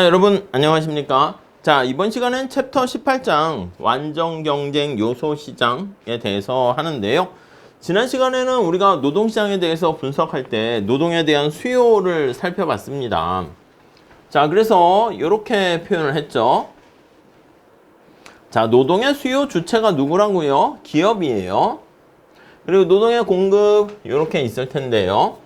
여러분 안녕하십니까? 자, 이번 시간은 챕터 18장 완전경쟁 요소시장에 대해서 하는데요. 지난 시간에는 우리가 노동시장에 대해서 분석할 때 노동에 대한 수요를 살펴봤습니다. 자, 그래서 이렇게 표현을 했죠. 자, 노동의 수요 주체가 누구라고요? 기업이에요. 그리고 노동의 공급 이렇게 있을 텐데요.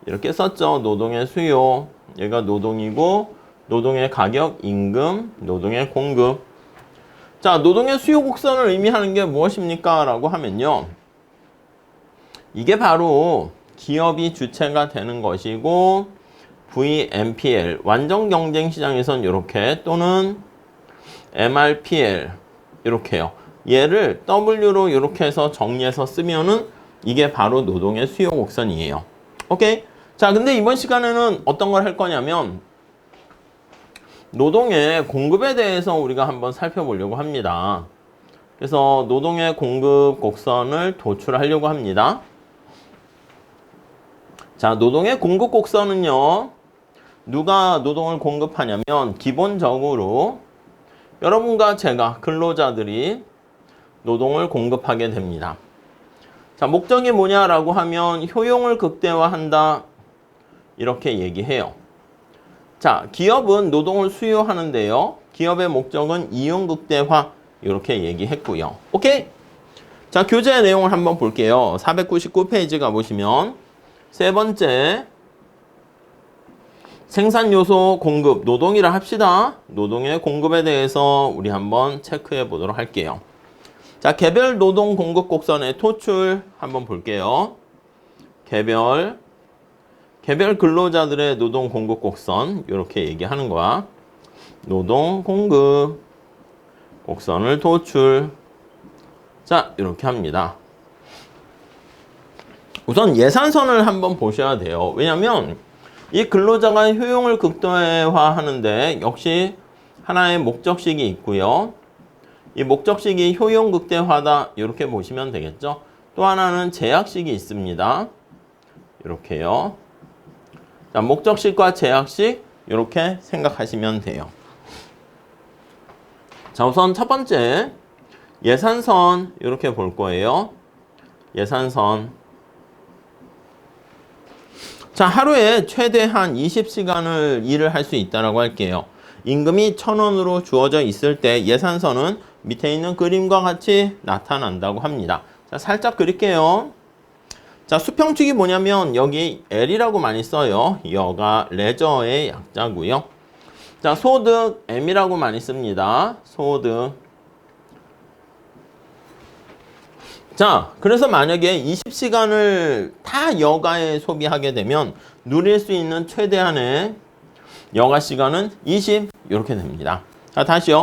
이렇게 썼죠. 노동의 수요, 얘가 노동이고 노동의 가격, 임금, 노동의 공급. 자, 노동의 수요 곡선을 의미하는 게 무엇입니까? 라고 하면요. 이게 바로 기업이 주체가 되는 것이고 VMPL, 완전 경쟁 시장에선 이렇게 또는 MRPL 이렇게요. 얘를 W로 이렇게 해서 정리해서 쓰면은 이게 바로 노동의 수요 곡선이에요. 오케이? 자, 근데 이번 시간에는 어떤 걸 할 거냐면 노동의 공급에 대해서 우리가 한번 살펴보려고 합니다. 그래서 노동의 공급 곡선을 도출하려고 합니다. 자, 노동의 공급 곡선은요. 누가 노동을 공급하냐면 기본적으로 여러분과 제가 근로자들이 노동을 공급하게 됩니다. 자, 목적이 뭐냐라고 하면 효용을 극대화한다. 이렇게 얘기해요. 자, 기업은 노동을 수요하는데요. 기업의 목적은 이용 극대화 이렇게 얘기했고요. 오케이? 자, 교재 내용을 한번 볼게요. 499페이지 가보시면 세 번째 생산요소 공급, 노동이라 합시다. 노동의 공급에 대해서 우리 한번 체크해 보도록 할게요. 자, 개별 노동 공급 곡선의 토출 한번 볼게요. 개별 근로자들의 노동 공급 곡선 이렇게 얘기하는 거야. 노동 공급 곡선을 도출. 자, 이렇게 합니다. 우선 예산선을 한번 보셔야 돼요. 왜냐면 이 근로자가 효용을 극대화하는데 역시 하나의 목적식이 있고요. 이 목적식이 효용 극대화다 이렇게 보시면 되겠죠. 또 하나는 제약식이 있습니다. 이렇게요. 자, 목적식과 제약식 이렇게 생각하시면 돼요. 자, 우선 첫 번째 예산선 이렇게 볼 거예요. 예산선. 자, 하루에 최대한 20시간을 일을 할 수 있다라고 할게요. 임금이 1,000원으로 주어져 있을 때 예산선은 밑에 있는 그림과 같이 나타난다고 합니다. 자, 살짝 그릴게요. 자, 수평축이 뭐냐면 여기 L이라고 많이 써요. 여가 레저의 약자고요. 자, 소득 M이라고 많이 씁니다. 소득. 자, 그래서 만약에 20시간을 다 여가에 소비하게 되면 누릴 수 있는 최대한의 여가 시간은 20 이렇게 됩니다. 자, 다시요.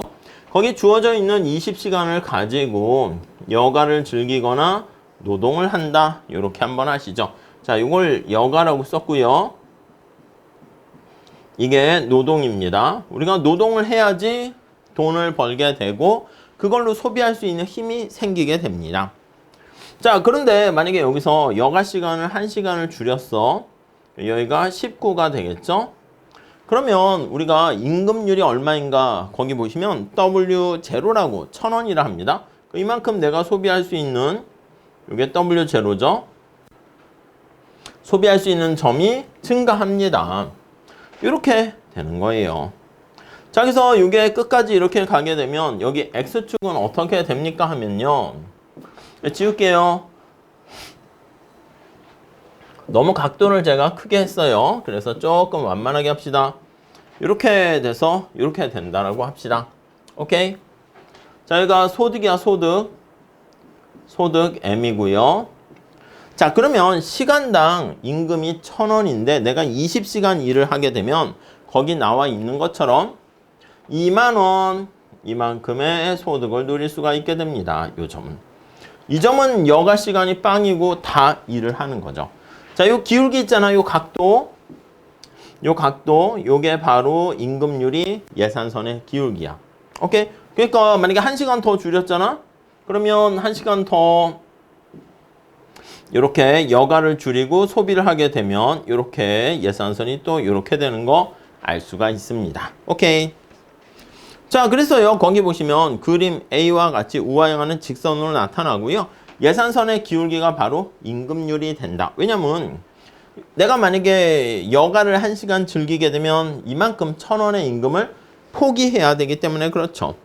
거기 주어져 있는 20시간을 가지고 여가를 즐기거나 노동을 한다. 이렇게 한번 하시죠. 자, 이걸 여가라고 썼고요. 이게 노동입니다. 우리가 노동을 해야지 돈을 벌게 되고 그걸로 소비할 수 있는 힘이 생기게 됩니다. 자, 그런데 만약에 여기서 여가 시간을 1시간을 줄였어. 여기가 19가 되겠죠? 그러면 우리가 임금률이 얼마인가 거기 보시면 W0라고 1,000원이라 합니다. 이만큼 내가 소비할 수 있는 이게 W0죠. 소비할 수 있는 점이 증가합니다. 이렇게 되는 거예요. 자, 그래서 이게 끝까지 이렇게 가게 되면 여기 X축은 어떻게 됩니까 하면요. 지울게요. 너무 각도를 제가 크게 했어요. 그래서 조금 완만하게 합시다. 이렇게 돼서 이렇게 된다라고 합시다. 오케이? 자, 여기가 소득이야, 소득. 소득 M이고요. 자, 그러면 시간당 임금이 1,000원인데 내가 20시간 일을 하게 되면 거기 나와 있는 것처럼 20,000원 이만큼의 소득을 누릴 수가 있게 됩니다. 이 점은. 이 점은 여가 시간이 빵이고 다 일을 하는 거죠. 자, 요 기울기 있잖아. 요 각도. 요게 바로 임금률이 예산선의 기울기야. 오케이? 그러니까 만약에 1시간 더 줄였잖아. 그러면 1시간 더 이렇게 여가를 줄이고 소비를 하게 되면 이렇게 예산선이 또 이렇게 되는 거 알 수가 있습니다. 오케이. 자, 그래서요, 거기 보시면 그림 A와 같이 우하향하는 직선으로 나타나고요. 예산선의 기울기가 바로 임금률이 된다. 왜냐면 내가 만약에 여가를 1시간 즐기게 되면 이만큼 1,000원의 임금을 포기해야 되기 때문에 그렇죠.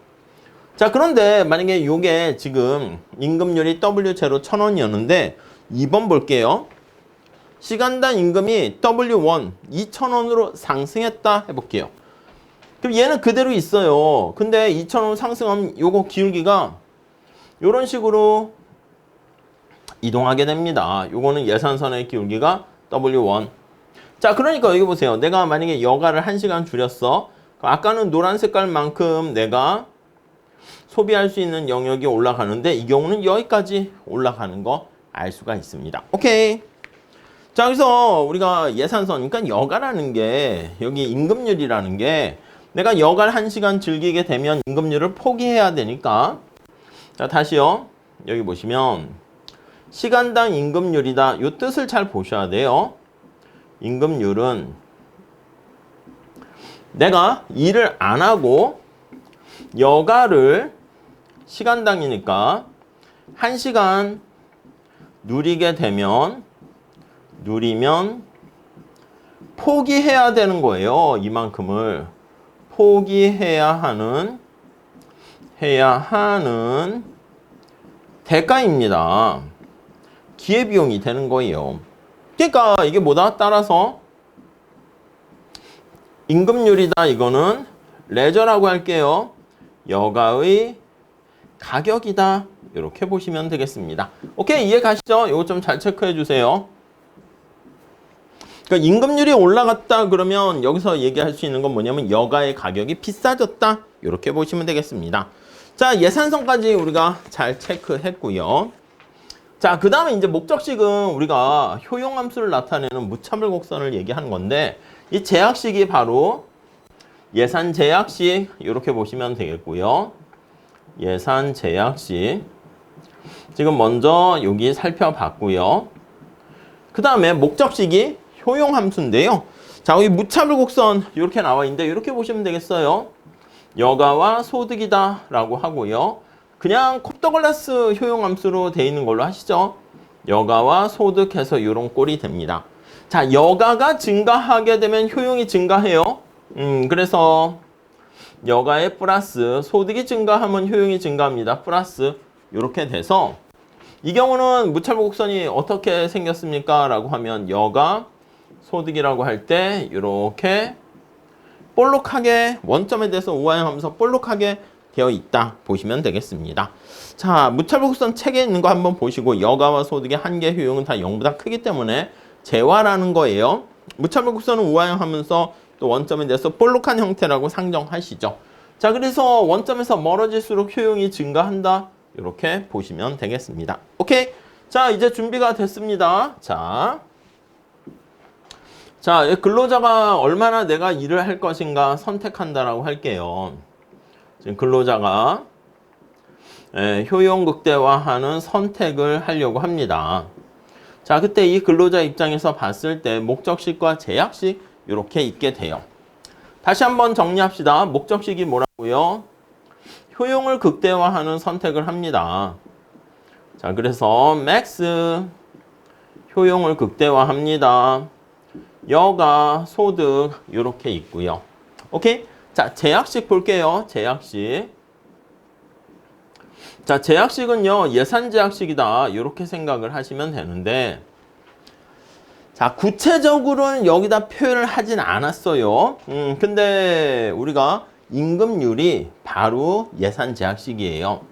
자, 그런데 만약에 요게 지금 임금률이 W0 1,000원이었는데 2번 볼게요. 시간당 임금이 W1 2,000원으로 상승했다 해볼게요. 그럼 얘는 그대로 있어요. 근데 2,000원 상승하면 요거 기울기가 요런 식으로 이동하게 됩니다. 요거는 예산선의 기울기가 W1. 자, 그러니까 여기 보세요. 내가 만약에 여가를 1시간 줄였어. 아까는 노란 색깔만큼 내가 소비할 수 있는 영역이 올라가는데 이 경우는 여기까지 올라가는 거 알 수가 있습니다. 오케이. 자, 그래서 우리가 예산선, 그러니까 여가라는 게 여기 임금률이라는 게 내가 여가를 1시간 즐기게 되면 임금률을 포기해야 되니까 자, 다시요. 여기 보시면 시간당 임금률이다. 이 뜻을 잘 보셔야 돼요. 임금률은 내가 일을 안 하고 여가를 시간당이니까 1시간 누리게 되면 누리면 포기해야 되는 거예요. 이만큼을 포기해야 하는 대가입니다. 기회비용이 되는 거예요. 그러니까 이게 뭐다? 따라서 임금률이다. 이거는 레저라고 할게요. 여가의 가격이다. 이렇게 보시면 되겠습니다. 오케이, 이해 가시죠? 이거 좀 잘 체크해 주세요. 그러니까 임금률이 올라갔다 그러면 여기서 얘기할 수 있는 건 뭐냐면 여가의 가격이 비싸졌다. 이렇게 보시면 되겠습니다. 자, 예산선까지 우리가 잘 체크했고요. 자, 그 다음에 이제 목적식은 우리가 효용함수를 나타내는 무차별 곡선을 얘기하는 건데 이 제약식이 바로 예산 제약식 이렇게 보시면 되겠고요. 예산 제약식 지금 먼저 여기 살펴봤고요. 그 다음에 목적식이 효용함수인데요. 자, 여기 무차별 곡선 이렇게 나와 있는데 이렇게 보시면 되겠어요. 여가와 소득이다 라고 하고요. 그냥 컵더글라스 효용함수로 되어 있는 걸로 하시죠. 여가와 소득해서 이런 꼴이 됩니다. 자, 여가가 증가하게 되면 효용이 증가해요. 그래서 여가의 플러스 소득이 증가하면 효용이 증가합니다. 플러스 이렇게 돼서 이 경우는 무차별 곡선이 어떻게 생겼습니까? 라고 하면 여가 소득이라고 할 때 이렇게 볼록하게 원점에 대해서 우하향하면서 볼록하게 되어 있다 보시면 되겠습니다. 자, 무차별 곡선 책에 있는 거 한번 보시고 여가와 소득의 한계 효용은 다 0보다 크기 때문에 재화라는 거예요. 무차별 곡선은 우하향하면서 또 원점에 대해서 볼록한 형태라고 상정하시죠. 자, 그래서 원점에서 멀어질수록 효용이 증가한다. 이렇게 보시면 되겠습니다. 오케이. 자, 이제 준비가 됐습니다. 자, 근로자가 얼마나 내가 일을 할 것인가 선택한다라고 할게요. 지금 근로자가 효용 극대화하는 선택을 하려고 합니다. 자, 그때 이 근로자 입장에서 봤을 때 목적식과 제약식 이렇게 있게 돼요. 다시 한번 정리합시다. 목적식이 뭐라고요? 효용을 극대화하는 선택을 합니다. 자, 그래서 맥스 효용을 극대화합니다. 여가, 소득 이렇게 있고요. 오케이? 자, 제약식 볼게요. 제약식. 자, 제약식은요. 예산 제약식이다. 이렇게 생각을 하시면 되는데 자, 구체적으로는 여기다 표현을 하진 않았어요. 근데 우리가 임금률이 바로 예산 제약식이에요.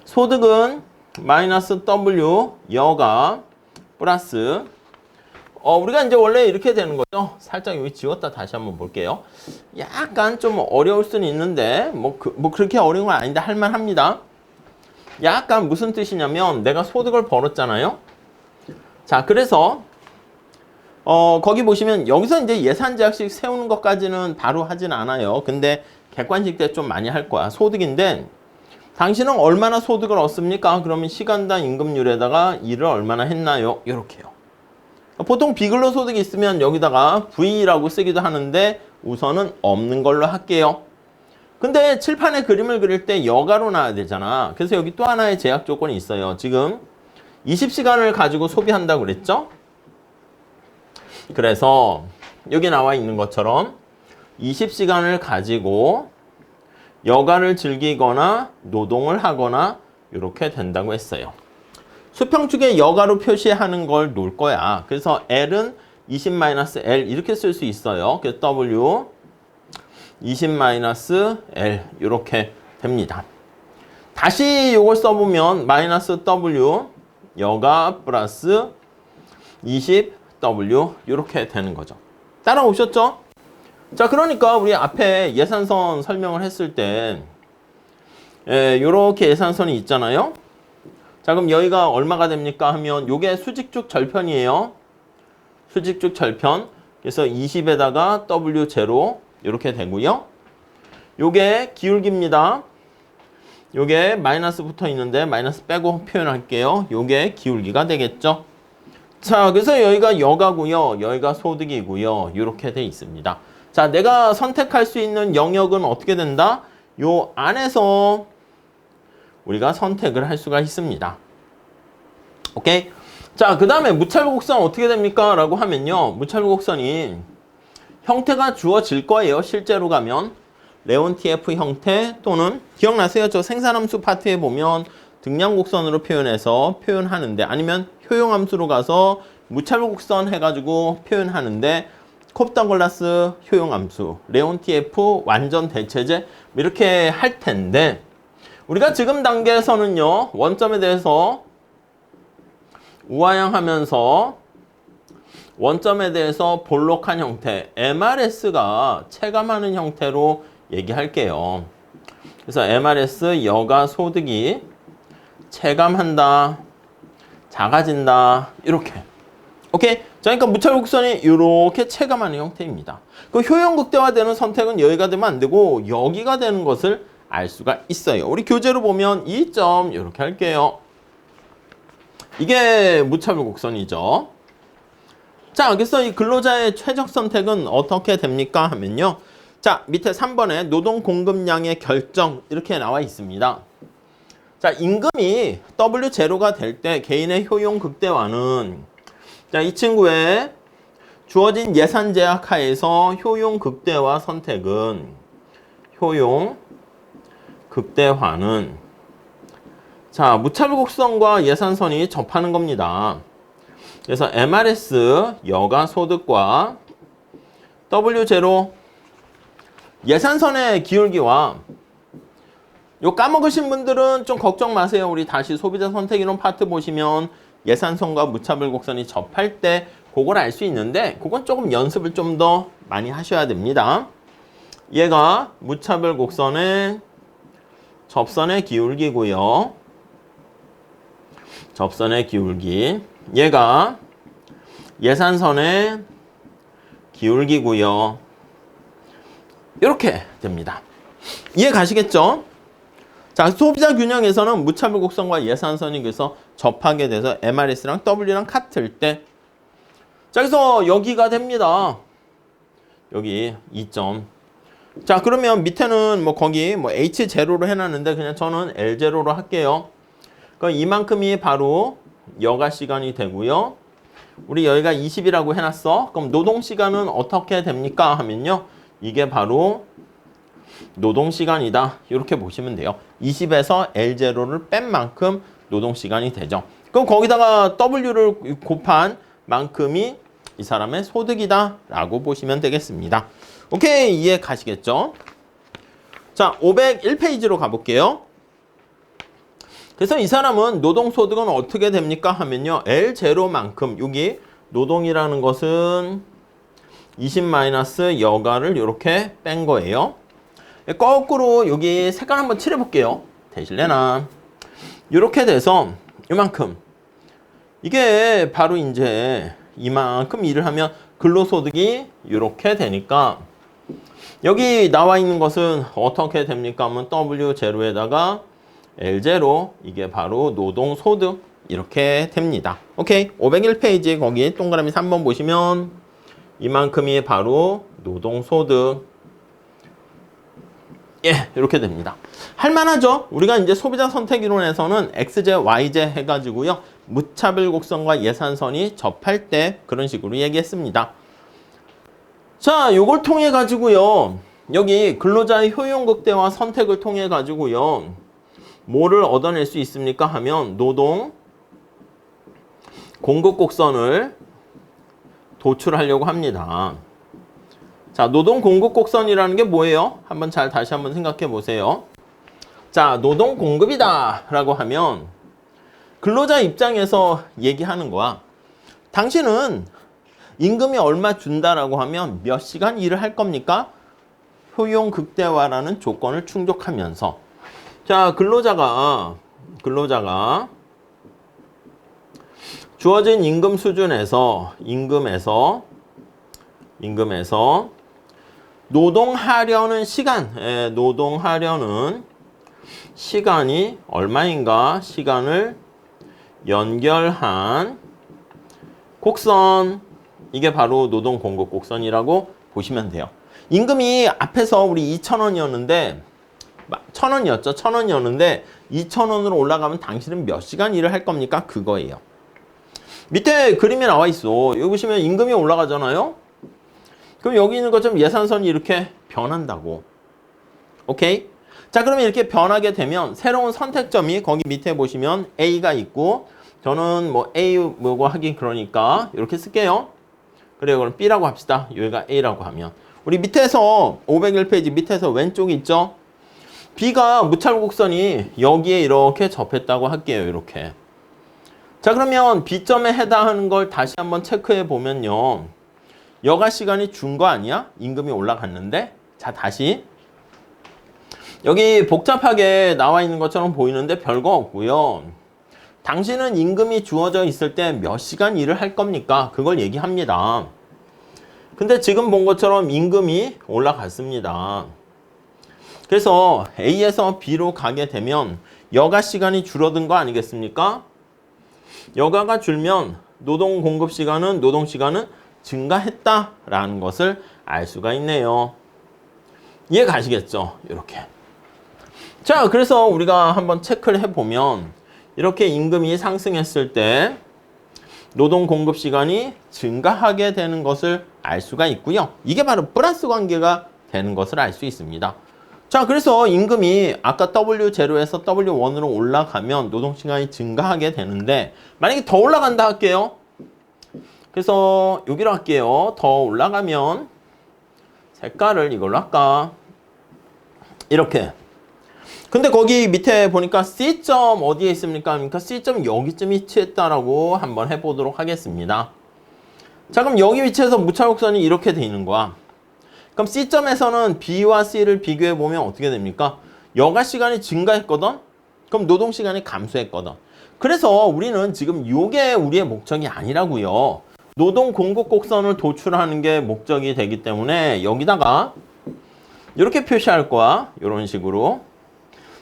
소득은 마이너스 W 여가 플러스 우리가 이제 원래 이렇게 되는 거죠. 살짝 여기 지웠다 다시 한번 볼게요. 약간 좀 어려울 수는 있는데 뭐 그렇게 어려운 건 아닌데 할만합니다. 약간 무슨 뜻이냐면 내가 소득을 벌었잖아요. 자, 그래서 거기 보시면 여기서 이제 예산 제약식 세우는 것까지는 바로 하진 않아요. 근데 객관식 때 좀 많이 할 거야. 소득인데 당신은 얼마나 소득을 얻습니까? 그러면 시간당 임금률에다가 일을 얼마나 했나요? 이렇게요. 보통 비근로소득이 있으면 여기다가 V라고 쓰기도 하는데 우선은 없는 걸로 할게요. 근데 칠판에 그림을 그릴 때 여가로 나와야 되잖아. 그래서 여기 또 하나의 제약 조건이 있어요. 지금 20시간을 가지고 소비한다고 그랬죠? 그래서 여기 나와 있는 것처럼 20시간을 가지고 여가를 즐기거나 노동을 하거나 이렇게 된다고 했어요. 수평축에 여가로 표시하는 걸 놓을 거야. 그래서 L은 20-L 이렇게 쓸 수 있어요. 그래서 W 20-L 이렇게 됩니다. 다시 이걸 써보면 마이너스 W 여가 플러스 20W 이렇게 되는 거죠. 따라오셨죠? 자, 그러니까 우리 앞에 예산선 설명을 했을 때 이렇게 예산선이 있잖아요. 자, 그럼 여기가 얼마가 됩니까 하면 요게 수직축 절편이에요. 수직축 절편. 그래서 20에다가 W0 이렇게 되고요. 요게 기울기입니다. 요게 마이너스 붙어 있는데 마이너스 빼고 표현할게요. 요게 기울기가 되겠죠. 자, 그래서 여기가 여가고요. 여기가 소득이고요. 이렇게 돼 있습니다. 자, 내가 선택할 수 있는 영역은 어떻게 된다? 요 안에서 우리가 선택을 할 수가 있습니다. 오케이? 자, 그 다음에 무차별 곡선 어떻게 됩니까? 라고 하면요. 무차별 곡선이 형태가 주어질 거예요. 실제로 가면. 레온티F 형태 또는 기억나세요? 저 생산함수 파트에 보면 등량곡선으로 표현해서 표현하는데 아니면 효용함수로 가서 무차별 곡선 해가지고 표현하는데 콥다글라스 효용함수, 레온티F 완전 대체제 이렇게 할 텐데 우리가 지금 단계에서는요. 원점에 대해서 우하향하면서 원점에 대해서 볼록한 형태, MRS가 체감하는 형태로 얘기할게요. 그래서 MRS 여가 소득이 체감한다, 작아진다, 이렇게. 오케이? 자, 그러니까 무차별 곡선이 이렇게 체감하는 형태입니다. 그 효용 극대화되는 선택은 여기가 되면 안 되고 여기가 되는 것을 알 수가 있어요. 우리 교재로 보면 2점 이렇게 할게요. 이게 무차별 곡선이죠. 자, 그래서 이 근로자의 최적 선택은 어떻게 됩니까? 하면요. 자, 밑에 3번에 노동 공급량의 결정 이렇게 나와 있습니다. 자, 임금이 W0가 될 때 개인의 효용 극대화는 자, 이 친구의 주어진 예산 제약 하에서 효용 극대화 선택은 효용 극대화는 자, 무차별 곡선과 예산선이 접하는 겁니다. 그래서 MRS 여가 소득과 W0 예산선의 기울기와 요 까먹으신 분들은 좀 걱정 마세요. 우리 다시 소비자 선택이론 파트 보시면 예산선과 무차별 곡선이 접할 때 그걸 알 수 있는데 그건 조금 연습을 좀 더 많이 하셔야 됩니다. 얘가 무차별 곡선의 접선의 기울기고요. 접선의 기울기. 얘가 예산선의 기울기고요. 이렇게 됩니다. 이해 가시겠죠? 자, 소비자 균형에서는 무차별 곡선과 예산선이 그래서 접하게 돼서 MRS랑 W랑 같을 때 자, 그래서 여기가 됩니다. 여기 2점. 자, 그러면 밑에는 뭐 거기 뭐 H0로 해놨는데 그냥 저는 L0로 할게요. 그럼 이만큼이 바로 여가 시간이 되고요. 우리 여기가 20이라고 해놨어. 그럼 노동 시간은 어떻게 됩니까? 하면요. 이게 바로 노동 시간이다. 이렇게 보시면 돼요. 20에서 L0를 뺀 만큼 노동 시간이 되죠. 그럼 거기다가 W를 곱한 만큼이 이 사람의 소득이다 라고 보시면 되겠습니다. 오케이, 이해 가시겠죠? 자, 501페이지로 가볼게요. 그래서 이 사람은 노동소득은 어떻게 됩니까? 하면요. L0만큼 여기 노동이라는 것은 20- 여가를 이렇게 뺀 거예요. 거꾸로 여기 색깔 한번 칠해볼게요. 되실래나? 이렇게 돼서 이만큼. 이게 바로 이제 이만큼 일을 하면 근로소득이 이렇게 되니까 여기 나와 있는 것은 어떻게 됩니까? 하면 W0에다가 L0 이게 바로 노동소득 이렇게 됩니다. 오케이. 501페이지 거기 동그라미 3번 보시면 이만큼이 바로 노동소득. 예, 이렇게 됩니다. 할만하죠? 우리가 이제 소비자 선택 이론에서는 XJ, YJ 해가지고요. 무차별 곡선과 예산선이 접할 때 그런 식으로 얘기했습니다. 자, 요걸 통해 가지고요. 여기 근로자의 효용 극대화 선택을 통해 가지고요. 뭐를 얻어낼 수 있습니까? 하면 노동 공급 곡선을 도출하려고 합니다. 자, 노동 공급 곡선이라는 게 뭐예요? 다시 한번 생각해 보세요. 자, 노동 공급이다 라고 하면 근로자 입장에서 얘기하는 거야. 당신은 임금이 얼마 준다라고 하면 몇 시간 일을 할 겁니까? 효용 극대화라는 조건을 충족하면서. 자, 근로자가 주어진 임금 수준에서 노동하려는 시간이 얼마인가 시간을 연결한 곡선, 이게 바로 노동 공급 곡선이라고 보시면 돼요. 임금이 앞에서 우리 2,000원이었는데 1,000원이었는데 2,000원으로 올라가면 당신은 몇 시간 일을 할 겁니까? 그거예요. 밑에 그림이 나와 있어. 여기 보시면 임금이 올라가잖아요. 그럼 여기 있는 것처럼 예산선이 이렇게 변한다고. 오케이? 자, 그러면 이렇게 변하게 되면 새로운 선택점이 거기 밑에 보시면 A가 있고, 저는 뭐 A 뭐고 하긴 그러니까 이렇게 쓸게요. 그래요. 그럼 B라고 합시다. 여기가 A라고 하면. 우리 밑에서 501페이지 밑에서 왼쪽에 있죠? B가 무차별곡선이 여기에 이렇게 접했다고 할게요. 이렇게. 자, 그러면 B점에 해당하는 걸 다시 한번 체크해 보면요. 여가 시간이 준 거 아니야? 임금이 올라갔는데. 자, 다시. 여기 복잡하게 나와 있는 것처럼 보이는데 별거 없고요. 당신은 임금이 주어져 있을 때 몇 시간 일을 할 겁니까? 그걸 얘기합니다. 근데 지금 본 것처럼 임금이 올라갔습니다. 그래서 A에서 B로 가게 되면 여가 시간이 줄어든 거 아니겠습니까? 여가가 줄면 노동 공급 시간은 증가했다라는 것을 알 수가 있네요. 이해 가시겠죠? 이렇게. 자, 그래서 우리가 한번 체크를 해보면 이렇게 임금이 상승했을 때 노동 공급 시간이 증가하게 되는 것을 알 수가 있고요. 이게 바로 플러스 관계가 되는 것을 알 수 있습니다. 자, 그래서 임금이 아까 W0에서 W1으로 올라가면 노동 시간이 증가하게 되는데 만약에 더 올라간다 할게요. 그래서 여기로 할게요. 더 올라가면 색깔을 이걸로 할까? 이렇게. 근데 거기 밑에 보니까 C점 어디에 있습니까? 그러니까 C점 여기쯤 위치했다라고 한번 해보도록 하겠습니다. 자, 그럼 여기 위치에서 무차별곡선이 이렇게 돼 있는 거야. 그럼 C점에서는 B와 C를 비교해 보면 어떻게 됩니까? 여가 시간이 증가했거든? 그럼 노동 시간이 감소했거든. 그래서 우리는 지금 이게 우리의 목적이 아니라고요. 노동 공급 곡선을 도출하는 게 목적이 되기 때문에 여기다가 이렇게 표시할 거야. 이런 식으로.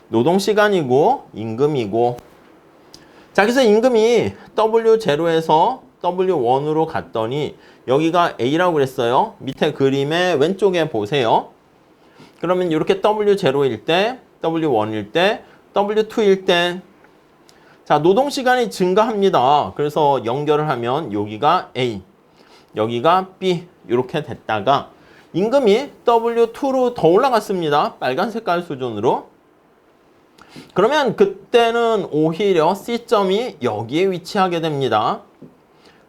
노동 시간이고 임금이고. 자, 그래서 임금이 W0에서 W1으로 갔더니 여기가 A라고 그랬어요. 밑에 그림의 왼쪽에 보세요. 그러면 이렇게 W0일 때, W1일 때, W2일 때 자, 노동 시간이 증가합니다. 그래서 연결을 하면 여기가 A, 여기가 B 이렇게 됐다가 임금이 W2로 더 올라갔습니다. 빨간 색깔 수준으로. 그러면 그때는 오히려 C점이 여기에 위치하게 됩니다.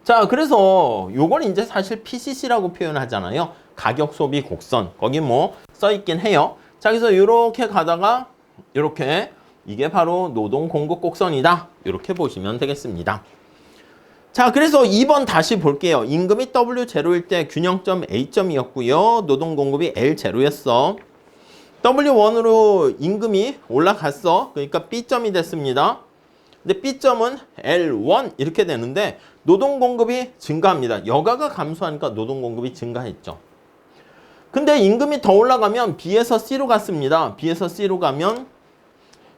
자, 그래서 요걸 이제 사실 PCC라고 표현하잖아요. 가격 소비 곡선. 거기 뭐 써있긴 해요. 자, 그래서 이렇게 가다가 이렇게 이게 바로 노동 공급 곡선이다. 이렇게 보시면 되겠습니다. 자, 그래서 2번 다시 볼게요. 임금이 W0일 때 균형점 A점이었고요. 노동 공급이 L0였어. W1으로 임금이 올라갔어. 그러니까 B점이 됐습니다. 근데 B점은 L1 이렇게 되는데 노동 공급이 증가합니다. 여가가 감소하니까 노동 공급이 증가했죠. 근데 임금이 더 올라가면 B에서 C로 갔습니다. B에서 C로 가면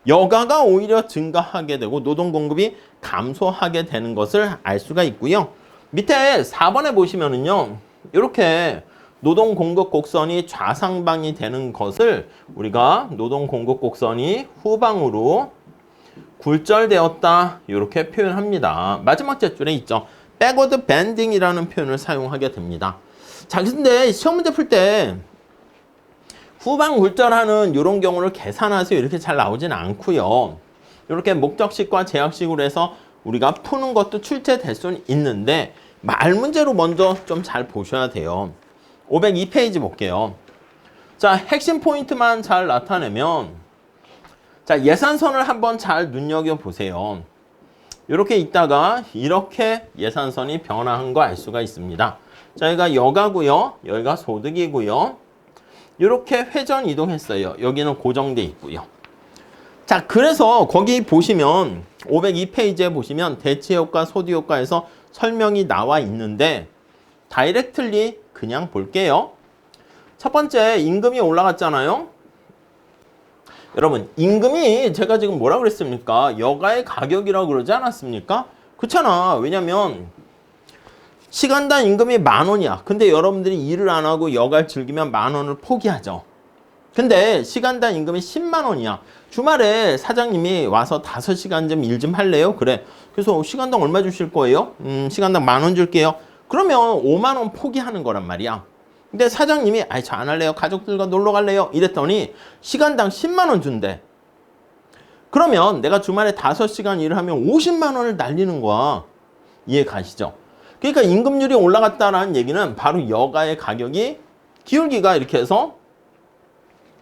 여가가 오히려 증가하게 되고 노동 공급이 감소하게 되는 것을 알 수가 있고요. 밑에 4번에 보시면은요. 이렇게 노동 공급 곡선이 좌상방이 되는 것을 우리가 노동 공급 곡선이 후방으로 굴절되었다 이렇게 표현합니다. 마지막 째줄에 있죠. 백워드 밴딩이라는 표현을 사용하게 됩니다. 자, 근데 시험 문제 풀 때 후방 굴절하는 이런 경우를 계산하세요 이렇게 잘 나오진 않고요. 이렇게 목적식과 제약식으로 해서 우리가 푸는 것도 출제될 수는 있는데 말 문제로 먼저 좀 잘 보셔야 돼요. 502페이지 볼게요. 자, 핵심 포인트만 잘 나타내면 자, 예산선을 한번 잘 눈여겨보세요. 이렇게 있다가 이렇게 예산선이 변화한 거 알 수가 있습니다. 자, 여기가 여가고요. 여기가 소득이고요. 이렇게 회전 이동했어요. 여기는 고정돼 있고요. 자, 그래서 거기 보시면 502페이지에 보시면 대체효과, 소득효과에서 설명이 나와 있는데 다이렉틀리 그냥 볼게요. 첫 번째 임금이 올라갔잖아요. 여러분 임금이 제가 지금 뭐라 그랬습니까? 여가의 가격이라고 그러지 않았습니까? 그렇잖아. 왜냐면 시간당 임금이 10,000원이야. 근데 여러분들이 일을 안 하고 여가를 즐기면 10,000원을 포기하죠. 근데 시간당 임금이 10만 원이야. 주말에 사장님이 와서 5시간 좀 일 좀 할래요? 그래. 그래서 시간당 얼마 주실 거예요? 시간당 10,000원 줄게요. 그러면 5만 원 포기하는 거란 말이야. 근데 사장님이 아이 저 안 할래요. 가족들과 놀러 갈래요. 이랬더니 시간당 10만 원 준대. 그러면 내가 주말에 5시간 일을 하면 50만 원을 날리는 거야. 이해 가시죠? 그러니까 임금률이 올라갔다라는 얘기는 바로 여가의 가격이 기울기가 이렇게 해서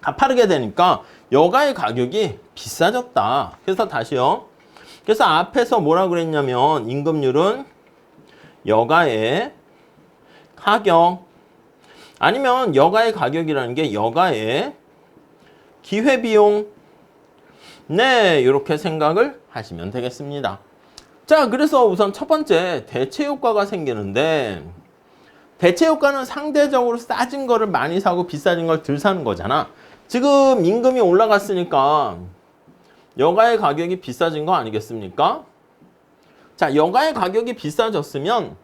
가파르게 되니까 여가의 가격이 비싸졌다. 그래서 다시요. 그래서 앞에서 뭐라 그랬냐면 임금률은 여가의 가격 아니면 여가의 가격이라는 게 여가의 기회비용 네 이렇게 생각을 하시면 되겠습니다. 자, 그래서 우선 첫 번째 대체효과가 생기는데 대체효과는 상대적으로 싸진 거를 많이 사고 비싸진 걸 덜 사는 거잖아. 지금 임금이 올라갔으니까 여가의 가격이 비싸진 거 아니겠습니까? 자, 여가의 가격이 비싸졌으면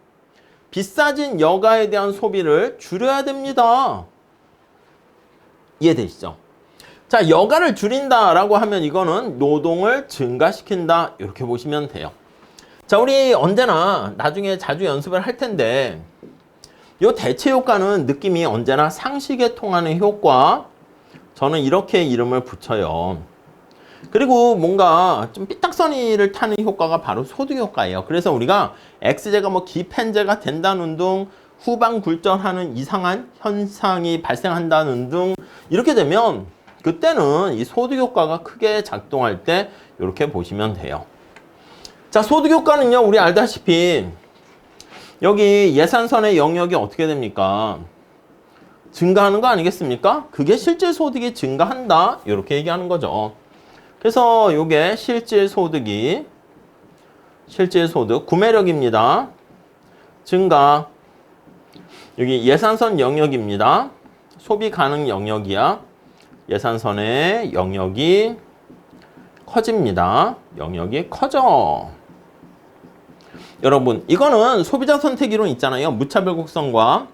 비싸진 여가에 대한 소비를 줄여야 됩니다. 이해되시죠? 자, 여가를 줄인다라고 하면 이거는 노동을 증가시킨다 이렇게 보시면 돼요. 자, 우리 언제나 나중에 자주 연습을 할 텐데 이 대체 효과는 느낌이 언제나 상식에 통하는 효과 저는 이렇게 이름을 붙여요. 그리고 뭔가 좀 삐딱선이를 타는 효과가 바로 소득 효과예요. 그래서 우리가 X제가 뭐 기펜제가 된다는 등 후방 굴절하는 이상한 현상이 발생한다는 등 이렇게 되면 그때는 이 소득 효과가 크게 작동할 때 이렇게 보시면 돼요. 자, 소득 효과는요, 우리 알다시피 여기 예산선의 영역이 어떻게 됩니까? 증가하는 거 아니겠습니까? 그게 실질 소득이 증가한다 이렇게 얘기하는 거죠. 그래서 이게 실질 소득 구매력입니다. 증가. 여기 예산선 영역입니다. 소비 가능 영역이야. 예산선의 영역이 커집니다. 영역이 커져. 여러분, 이거는 소비자 선택 이론 있잖아요. 무차별 곡선과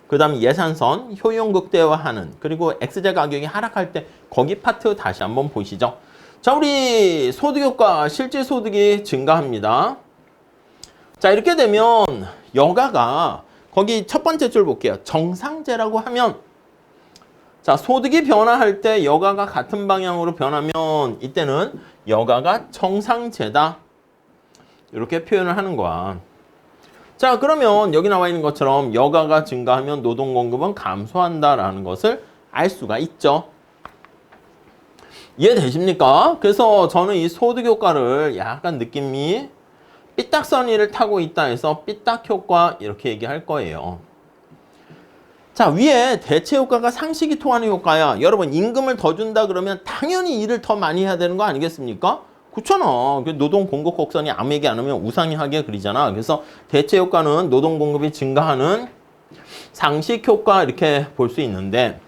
그 다음 예산선, 효용 극대화하는, 그리고 X제 가격이 하락할 때 거기 파트 다시 한번 보시죠. 자, 우리 소득효과, 실질 소득이 증가합니다. 자, 이렇게 되면 여가가 거기 첫 번째 줄 볼게요. 정상제라고 하면 자, 소득이 변화할 때 여가가 같은 방향으로 변하면 이때는 여가가 정상제다. 이렇게 표현을 하는 거야. 자, 그러면 여기 나와 있는 것처럼 여가가 증가하면 노동 공급은 감소한다라는 것을 알 수가 있죠. 이해되십니까? 그래서 저는 이 소득 효과를 약간 느낌이 삐딱선이를 타고 있다 해서 삐딱 효과 이렇게 얘기할 거예요. 자, 위에 대체 효과가 상식이 통하는 효과야. 여러분, 임금을 더 준다 그러면 당연히 일을 더 많이 해야 되는 거 아니겠습니까? 그렇잖아. 노동 공급 곡선이 아무 얘기 안 하면 우상향하게 그리잖아. 그래서 대체 효과는 노동 공급이 증가하는 상식 효과 이렇게 볼 수 있는데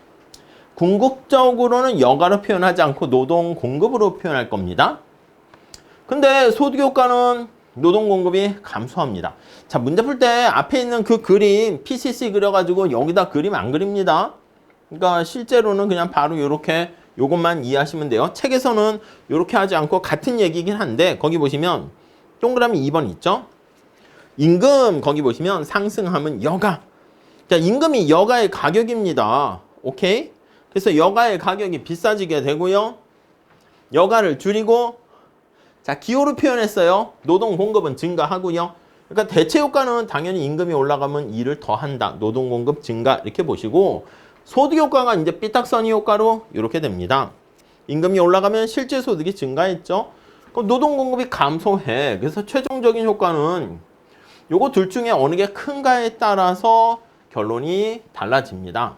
궁극적으로는 여가로 표현하지 않고 노동 공급으로 표현할 겁니다. 근데 소득 효과는 노동 공급이 감소합니다. 자, 문제 풀 때 앞에 있는 그 그림 PCC 그려가지고 여기다 그림 안 그립니다. 그러니까 실제로는 그냥 바로 이렇게 요것만 이해하시면 돼요. 책에서는 이렇게 하지 않고 같은 얘기긴 한데 거기 보시면 동그라미 2번 있죠? 임금 거기 보시면 상승하면 여가. 자, 임금이 여가의 가격입니다. 오케이? 그래서 여가의 가격이 비싸지게 되고요. 여가를 줄이고 자, 기호로 표현했어요. 노동 공급은 증가하고요. 그러니까 대체 효과는 당연히 임금이 올라가면 일을 더 한다. 노동 공급 증가 이렇게 보시고 소득 효과가 이제 삐딱선이 효과로 이렇게 됩니다. 임금이 올라가면 실제 소득이 증가했죠. 그럼 노동 공급이 감소해. 그래서 최종적인 효과는 요거 둘 중에 어느 게 큰가에 따라서 결론이 달라집니다.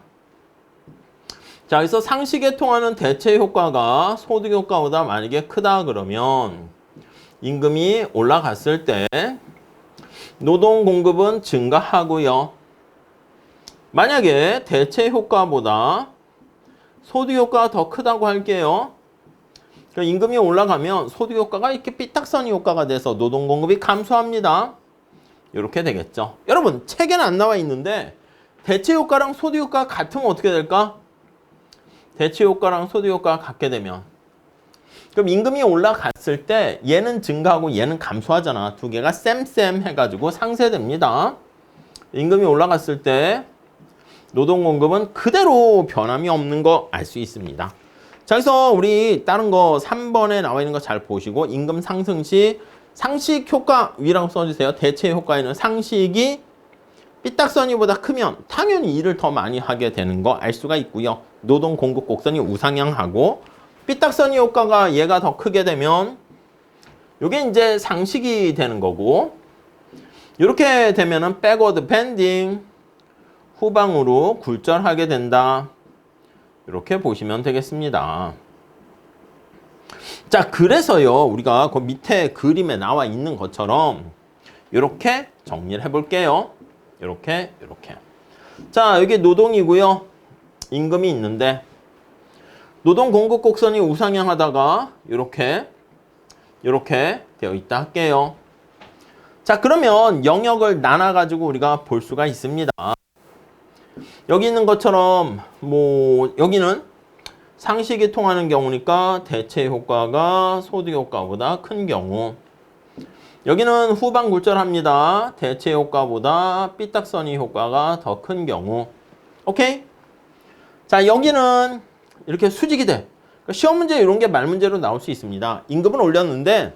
자, 그래서 상식에 통하는 대체 효과가 소득 효과보다 만약에 크다 그러면 임금이 올라갔을 때 노동 공급은 증가하고요. 만약에 대체 효과보다 소득 효과가 더 크다고 할게요. 그러니까 임금이 올라가면 소득 효과가 이렇게 삐딱선이 효과가 돼서 노동 공급이 감소합니다. 이렇게 되겠죠. 여러분, 책에는 안 나와 있는데 대체 효과랑 소득 효과가 같으면 어떻게 될까? 대체 효과랑 소득 효과가 같게 되면 그럼 임금이 올라갔을 때 얘는 증가하고 얘는 감소하잖아. 두 개가 쌤쌤 해가지고 상쇄됩니다. 임금이 올라갔을 때 노동 공급은 그대로 변함이 없는 거 알 수 있습니다. 자, 그래서 우리 다른 거 3번에 나와 있는 거 잘 보시고 임금 상승 시 상식 효과 위라고 써주세요. 대체 효과에는 상식이 삐딱선이보다 크면 당연히 일을 더 많이 하게 되는 거 알 수가 있고요. 노동 공급 곡선이 우상향하고 삐딱선이 효과가 얘가 더 크게 되면 이게 이제 상식이 되는 거고 이렇게 되면은 백워드 밴딩 후방으로 굴절하게 된다. 이렇게 보시면 되겠습니다. 자, 그래서요 우리가 그 밑에 그림에 나와 있는 것처럼 이렇게 정리를 해볼게요. 이렇게. 자, 여기 노동이고요. 임금이 있는데 노동 공급 곡선이 우상향하다가 이렇게 되어 있다 할게요. 자, 그러면 영역을 나눠가지고 우리가 볼 수가 있습니다. 여기 있는 것처럼 뭐 여기는 상식이 통하는 경우니까 대체 효과가 소득 효과보다 큰 경우, 여기는 후방 굴절합니다. 대체 효과보다 삐딱선이 효과가 더 큰 경우. 오케이? 자, 여기는 이렇게 수직이 돼. 시험 문제 이런 게 말 문제로 나올 수 있습니다. 임금은 올렸는데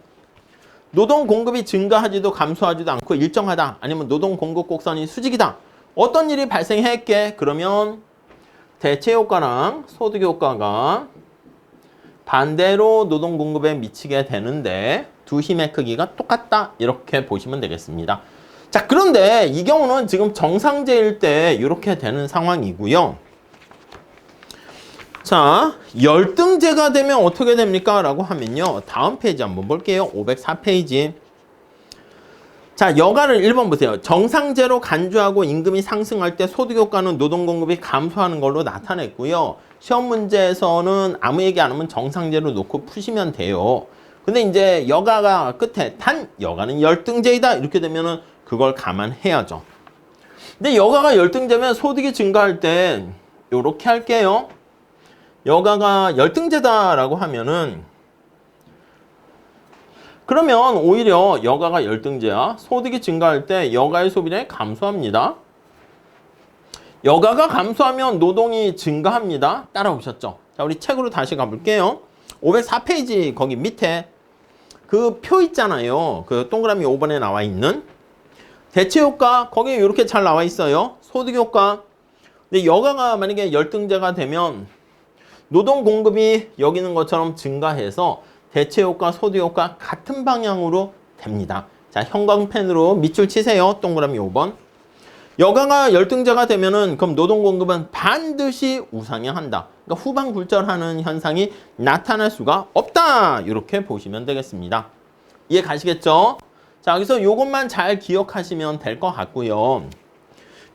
노동 공급이 증가하지도 감소하지도 않고 일정하다. 아니면 노동 공급 곡선이 수직이다. 어떤 일이 발생했게? 그러면 대체 효과랑 소득 효과가 반대로 노동 공급에 미치게 되는데 두 힘의 크기가 똑같다. 이렇게 보시면 되겠습니다. 자, 그런데 이 경우는 지금 정상제일 때 이렇게 되는 상황이고요. 자, 열등제가 되면 어떻게 됩니까? 라고 하면요. 다음 페이지 한번 볼게요. 504페이지. 자, 여가를 1번 보세요. 정상제로 간주하고 임금이 상승할 때 소득 효과는 노동 공급이 감소하는 걸로 나타냈고요. 시험 문제에서는 아무 얘기 안 하면 정상제로 놓고 푸시면 돼요. 근데 이제 여가가 끝에 단 여가는 열등제이다. 이렇게 되면은 그걸 감안해야죠. 근데 여가가 열등제면 소득이 증가할 때 이렇게 할게요. 여가가 열등제다라고 하면은 그러면 오히려 여가가 열등제야. 소득이 증가할 때 여가의 소비량이 감소합니다. 여가가 감소하면 노동이 증가합니다. 따라오셨죠? 자, 우리 책으로 다시 가볼게요. 504페이지 거기 밑에 그 표 있잖아요. 그 동그라미 5번에 나와 있는 대체 효과 거기 이렇게 잘 나와 있어요. 소득 효과. 근데 여가가 만약에 열등제가 되면 노동 공급이 여기 있는 것처럼 증가해서 대체 효과, 소득 효과 같은 방향으로 됩니다. 자, 형광펜으로 밑줄 치세요. 동그라미 5번. 여가가 열등제가 되면은 그럼 노동 공급은 반드시 우상향한다. 그러니까 후방 굴절하는 현상이 나타날 수가 없다. 이렇게 보시면 되겠습니다. 이해 가시겠죠? 자, 여기서 요것만 잘 기억하시면 될 것 같고요.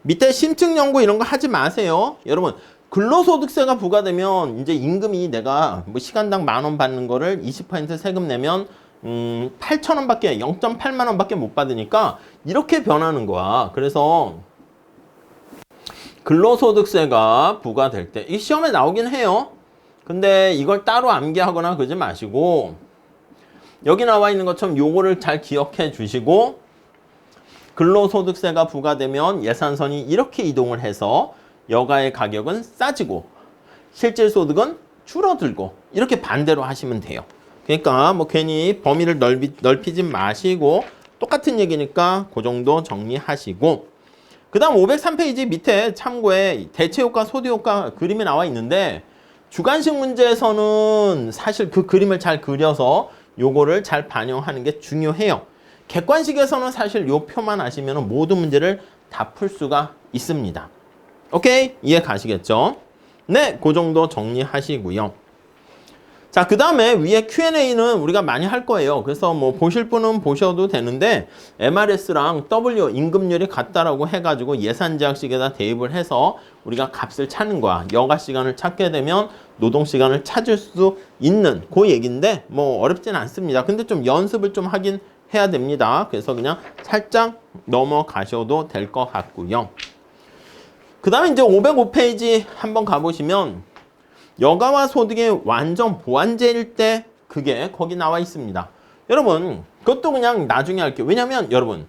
밑에 심층 연구 이런 거 하지 마세요. 여러분, 근로소득세가 부과되면 이제 임금이 내가 뭐 시간당 10,000원 받는 거를 20% 세금 내면 8,000원밖에 0.8만 원밖에 못 받으니까 이렇게 변하는 거야. 그래서 근로소득세가 부과될 때 이 시험에 나오긴 해요. 근데 이걸 따로 암기하거나 그러지 마시고 여기 나와 있는 것처럼 요거를 잘 기억해 주시고 근로소득세가 부과되면 예산선이 이렇게 이동을 해서 여가의 가격은 싸지고 실질 소득은 줄어들고 이렇게 반대로 하시면 돼요. 그러니까 뭐 괜히 범위를 넓히지 마시고 똑같은 얘기니까 그 정도 정리하시고 그 다음 503페이지 밑에 참고에 대체효과, 소득효과 그림이 나와 있는데 주관식 문제에서는 사실 그 그림을 잘 그려서 요거를 잘 반영하는 게 중요해요. 객관식에서는 사실 요 표만 아시면 모든 문제를 다 풀 수가 있습니다. 오케이? 이해 가시겠죠? 네, 그 정도 정리하시고요. 자, 그 다음에 위에 Q&A는 우리가 많이 할 거예요. 그래서 뭐 보실 분은 보셔도 되는데 MRS랑 W 임금률이 같다라고 해가지고 예산제약식에다 대입을 해서 우리가 값을 찾는 거야. 여가 시간을 찾게 되면 노동 시간을 찾을 수 있는 그 얘기인데 뭐 어렵진 않습니다. 근데 좀 연습을 좀 하긴 해야 됩니다. 그래서 그냥 살짝 넘어가셔도 될 것 같고요. 그 다음에 이제 505페이지 한번 가보시면 여가와 소득의 완전 보완제일 때 그게 거기 나와 있습니다. 여러분 그것도 그냥 나중에 할게요. 왜냐면 여러분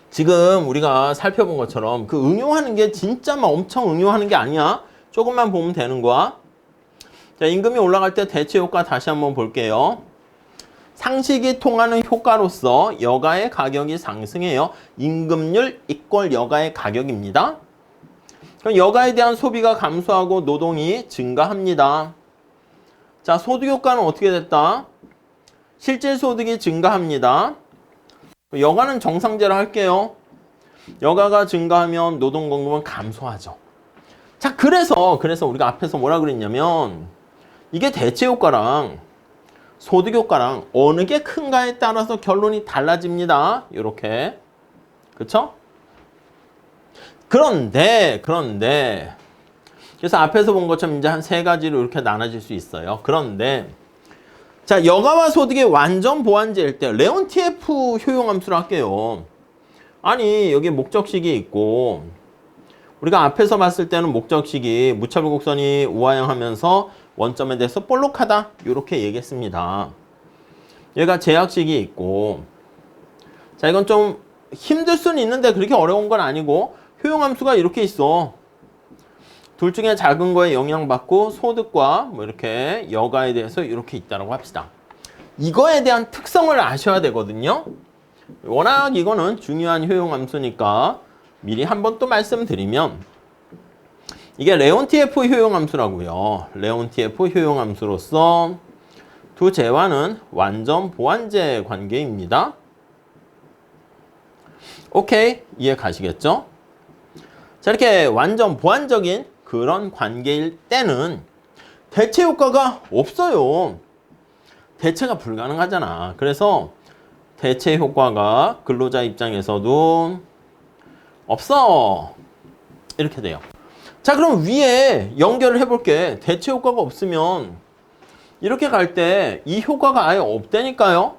지금 우리가 살펴본 것처럼 그 응용하는 게 진짜 막 엄청 응용하는 게 아니야. 조금만 보면 되는 거야. 자, 임금이 올라갈 때 대체 효과 다시 한번 볼게요. 상식이 통하는 효과로서 여가의 가격이 상승해요. 임금률 이퀄 여가의 가격입니다. 그럼 여가에 대한 소비가 감소하고 노동이 증가합니다. 자, 소득 효과는 어떻게 됐다? 실질 소득이 증가합니다. 여가는 정상제로 할게요. 여가가 증가하면 노동 공급은 감소하죠. 자, 그래서 우리가 앞에서 뭐라 그랬냐면 이게 대체 효과랑 소득 효과랑 어느 게 큰가에 따라서 결론이 달라집니다. 이렇게. 그쵸? 그런데 그래서 앞에서 본 것처럼 이제 한 세 가지로 이렇게 나눠질 수 있어요. 그런데 자, 여가와 소득의 완전 보완제일 때 레온티에프 효용함수로 할게요. 아니 여기 목적식이 있고 우리가 앞에서 봤을 때는 목적식이 무차별 곡선이 우하향하면서 원점에 대해서 볼록하다 이렇게 얘기했습니다. 얘가 제약식이 있고 자, 이건 좀 힘들 수는 있는데 그렇게 어려운 건 아니고 효용함수가 이렇게 있어. 둘 중에 작은 거에 영향받고 소득과 뭐 이렇게 여가에 대해서 이렇게 있다라고 합시다. 이거에 대한 특성을 아셔야 되거든요. 워낙 이거는 중요한 효용함수니까 미리 한번 또 말씀드리면 이게 레온티에프 효용함수라고요. 레온티에프 효용함수로서 두 재화는 완전 보완제 관계입니다. 오케이, 이해 가시겠죠? 자, 이렇게 완전 보완적인 그런 관계일 때는 대체 효과가 없어요. 대체가 불가능하잖아. 그래서 대체 효과가 근로자 입장에서도 없어. 이렇게 돼요. 자, 그럼 위에 연결을 해볼게. 대체 효과가 없으면 이렇게 갈 때 이 효과가 아예 없다니까요.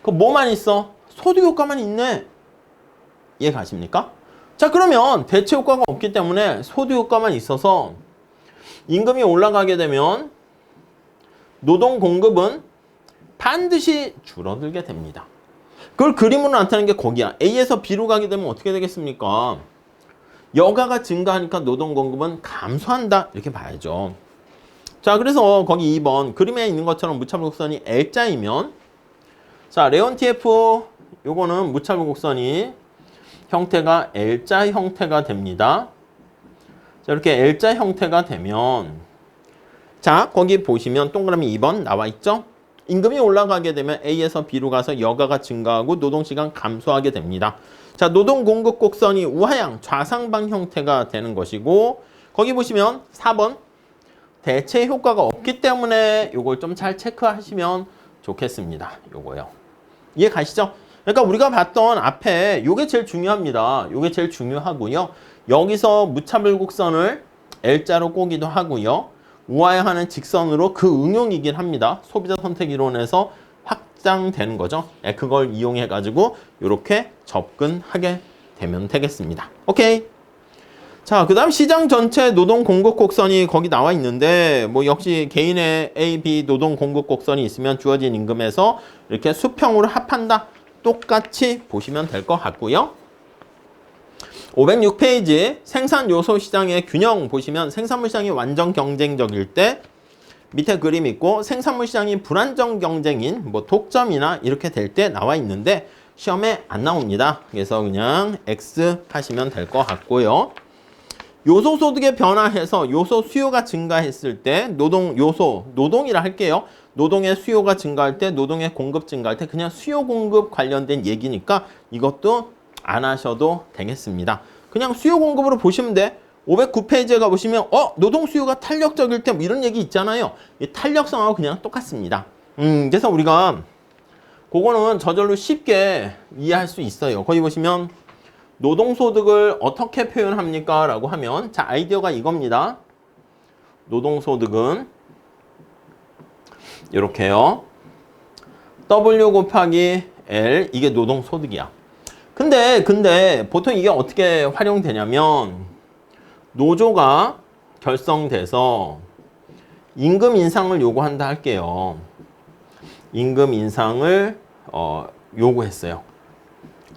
그럼 뭐만 있어? 소득 효과만 있네. 이해 가십니까? 자, 그러면 대체 효과가 없기 때문에 소득 효과만 있어서 임금이 올라가게 되면 노동 공급은 반드시 줄어들게 됩니다. 그걸 그림으로 나타내는 게 거기야. A에서 B로 가게 되면 어떻게 되겠습니까? 여가가 증가하니까 노동 공급은 감소한다. 이렇게 봐야죠. 자, 그래서 거기 2번 그림에 있는 것처럼 무차별 곡선이 L자이면 자, 레온티에프 요거는 무차별 곡선이 형태가 L자 형태가 됩니다. 자, 이렇게 L자 형태가 되면 자, 거기 보시면 동그라미 2번 나와 있죠? 임금이 올라가게 되면 A에서 B로 가서 여가가 증가하고 노동시간 감소하게 됩니다. 자, 노동 공급 곡선이 우하향 좌상방 형태가 되는 것이고 거기 보시면 4번 대체 효과가 없기 때문에 요걸 좀 잘 체크하시면 좋겠습니다. 요거요. 이해 가시죠? 그러니까 우리가 봤던 앞에 요게 제일 중요합니다. 요게 제일 중요하고요. 여기서 무차별 곡선을 L자로 꼬기도 하고요. 우하향하는 직선으로 그 응용이긴 합니다. 소비자 선택 이론에서 시장 되는 거죠. 그걸 이용해 가지고 이렇게 접근하게 되면 되겠습니다. 오케이. 자, 그 다음 시장 전체 노동 공급 곡선이 거기 나와 있는데 뭐 역시 개인의 A, B 노동 공급 곡선이 있으면 주어진 임금에서 이렇게 수평으로 합한다. 똑같이 보시면 될 것 같고요. 506페이지 생산 요소 시장의 균형 보시면 생산물 시장이 완전 경쟁적일 때 밑에 그림 있고 생산물 시장이 불안정 경쟁인 뭐 독점이나 이렇게 될 때 나와 있는데 시험에 안 나옵니다. 그래서 그냥 X 하시면 될 것 같고요. 요소 소득의 변화해서 요소 수요가 증가했을 때 노동이라 할게요. 노동의 수요가 증가할 때 노동의 공급 증가할 때 그냥 수요 공급 관련된 얘기니까 이것도 안 하셔도 되겠습니다. 그냥 수요 공급으로 보시면 돼. 509페이지에 가보시면 노동 수요가 탄력적일 때 뭐 이런 얘기 있잖아요. 이 탄력성하고 그냥 똑같습니다. 그래서 우리가 그거는 저절로 쉽게 이해할 수 있어요. 거기 보시면 노동소득을 어떻게 표현합니까? 라고 하면 자 아이디어가 이겁니다. 노동소득은 이렇게요. W 곱하기 L 이게 노동소득이야. 근데 보통 이게 어떻게 활용되냐면 노조가 결성돼서 임금 인상을 요구한다 할게요. 임금 인상을 요구했어요.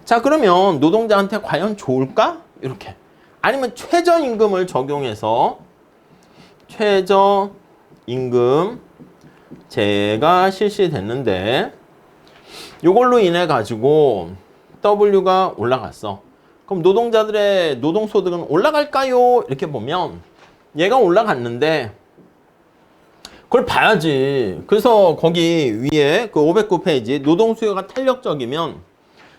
자 그러면 노동자한테 과연 좋을까? 이렇게. 아니면 최저임금을 적용해서 최저임금제가 실시됐는데 이걸로 인해 가지고 W가 올라갔어. 그럼 노동자들의 노동소득은 올라갈까요? 이렇게 보면 얘가 올라갔는데 그걸 봐야지. 그래서 거기 위에 그 509페이지 노동수요가 탄력적이면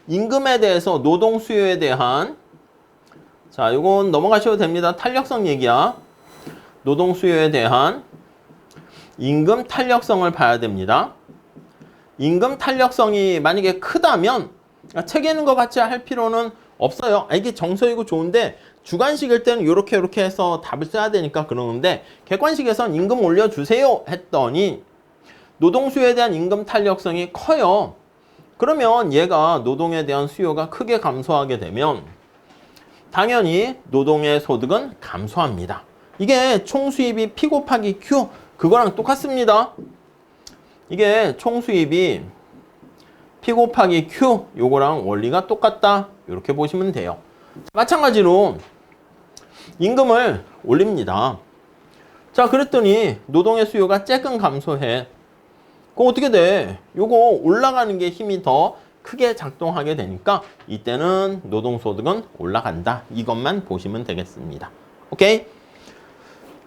임금에 대해서 노동수요에 대한 자 이건 넘어가셔도 됩니다. 탄력성 얘기야. 노동수요에 대한 임금 탄력성을 봐야 됩니다. 임금 탄력성이 만약에 크다면 책에는 것 같이 할 필요는 없어요. 이게 정서이고 좋은데 주관식일 때는 이렇게 해서 답을 써야 되니까 그러는데 객관식에선 임금 올려주세요 했더니 노동수요에 대한 임금 탄력성이 커요. 그러면 얘가 노동에 대한 수요가 크게 감소하게 되면 당연히 노동의 소득은 감소합니다. 이게 총수입이 P 곱하기 Q 그거랑 똑같습니다. 이게 총수입이 P 곱하기 Q 요거랑 원리가 똑같다. 이렇게 보시면 돼요. 마찬가지로 임금을 올립니다. 자 그랬더니 노동의 수요가 조금 감소해. 그럼 어떻게 돼? 요거 올라가는 게 힘이 더 크게 작동하게 되니까 이때는 노동소득은 올라간다. 이것만 보시면 되겠습니다. 오케이?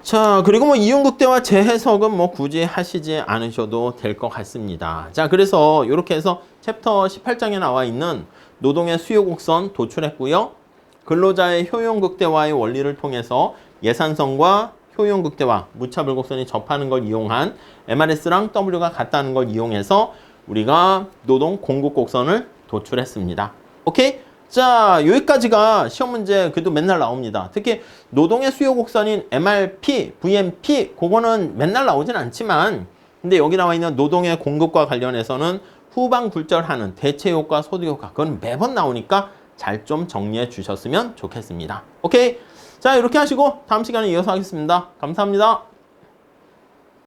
자 그리고 뭐 이용극대화 재해석은 뭐 굳이 하시지 않으셔도 될 것 같습니다. 자 그래서 이렇게 해서 챕터 18장에 나와 있는 노동의 수요 곡선 도출했고요. 근로자의 효용극대화의 원리를 통해서 예산성과 효용극대화, 무차별 곡선이 접하는 걸 이용한 MRS랑 W가 같다는 걸 이용해서 우리가 노동 공급 곡선을 도출했습니다. 오케이? 자, 여기까지가 시험 문제 그래도 맨날 나옵니다. 특히 노동의 수요 곡선인 MRP, VMP 그거는 맨날 나오진 않지만 근데 여기 나와 있는 노동의 공급과 관련해서는 후방 굴절하는 대체 효과, 소득 효과 그건 매번 나오니까 잘 좀 정리해 주셨으면 좋겠습니다. 오케이? 자, 이렇게 하시고 다음 시간에 이어서 하겠습니다. 감사합니다.